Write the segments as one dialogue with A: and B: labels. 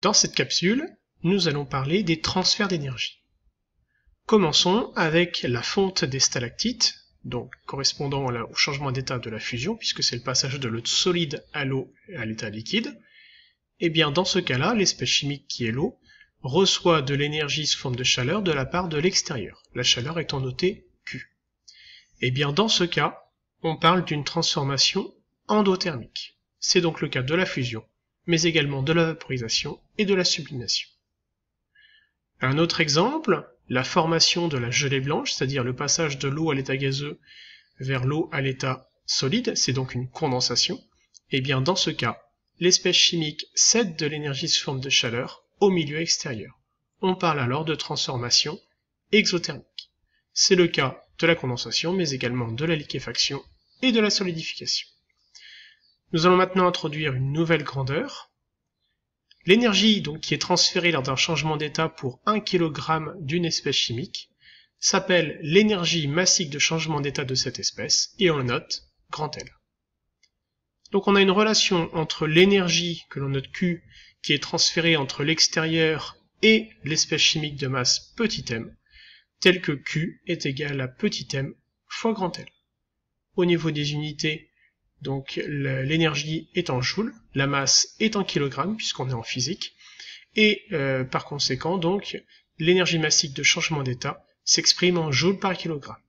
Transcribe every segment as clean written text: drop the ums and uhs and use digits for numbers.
A: Dans cette capsule, nous allons parler des transferts d'énergie. Commençons avec la fonte des stalactites, donc correspondant au changement d'état de la fusion, puisque c'est le passage de l'eau solide à l'eau à l'état liquide. Et bien dans ce cas-là, l'espèce chimique qui est l'eau reçoit de l'énergie sous forme de chaleur de la part de l'extérieur, la chaleur étant notée Q. Et bien dans ce cas, on parle d'une transformation endothermique. C'est donc le cas de la fusion, mais également de la vaporisation et de la sublimation. Un autre exemple, la formation de la gelée blanche, c'est-à-dire le passage de l'eau à l'état gazeux vers l'eau à l'état solide, c'est donc une condensation. Et bien dans ce cas, l'espèce chimique cède de l'énergie sous forme de chaleur au milieu extérieur. On parle alors de transformation exothermique. C'est le cas de la condensation, mais également de la liquéfaction et de la solidification. Nous allons maintenant introduire une nouvelle grandeur. L'énergie qui est transférée lors d'un changement d'état pour 1 kg d'une espèce chimique s'appelle l'énergie massique de changement d'état de cette espèce, et on le note grand L. Donc on a une relation entre l'énergie, que l'on note Q, qui est transférée entre l'extérieur et l'espèce chimique de masse petit m, telle que Q est égal à petit m fois grand L. Au niveau des unités, donc l'énergie est en joules, la masse est en kilogrammes puisqu'on est en physique, et par conséquent donc l'énergie massique de changement d'état s'exprime en joules par kilogramme.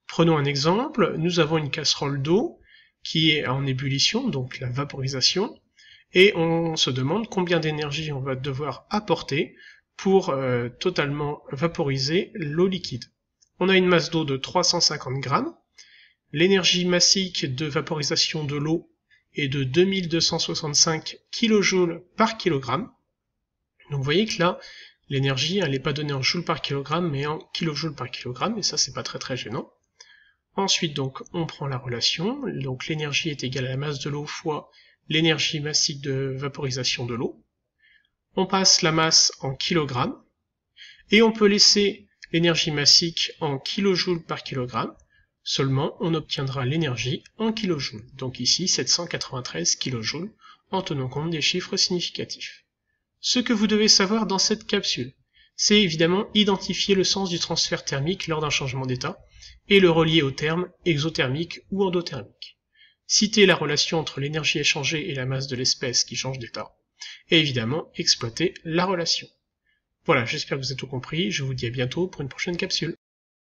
A: Prenons un exemple, nous avons une casserole d'eau qui est en ébullition, donc la vaporisation, et on se demande combien d'énergie on va devoir apporter pour totalement vaporiser l'eau liquide. On a une masse d'eau de 350 grammes, l'énergie massique de vaporisation de l'eau est de 2265 kJ par kilogramme. Donc vous voyez que là, l'énergie, elle n'est pas donnée en joules par kilogramme, mais en kilojoules par kilogramme, et ça c'est pas très gênant. Ensuite donc, on prend la relation, donc l'énergie est égale à la masse de l'eau fois l'énergie massique de vaporisation de l'eau. On passe la masse en kilogrammes, et on peut laisser l'énergie massique en kilojoules par kilogramme, seulement on obtiendra l'énergie en kilojoules, donc ici 793 kilojoules, en tenant compte des chiffres significatifs. Ce que vous devez savoir dans cette capsule, c'est évidemment identifier le sens du transfert thermique lors d'un changement d'état, et le relier au terme exothermique ou endothermique. Citer la relation entre l'énergie échangée et la masse de l'espèce qui change d'état, et évidemment exploiter la relation. Voilà, j'espère que vous avez tout compris, je vous dis à bientôt pour une prochaine capsule.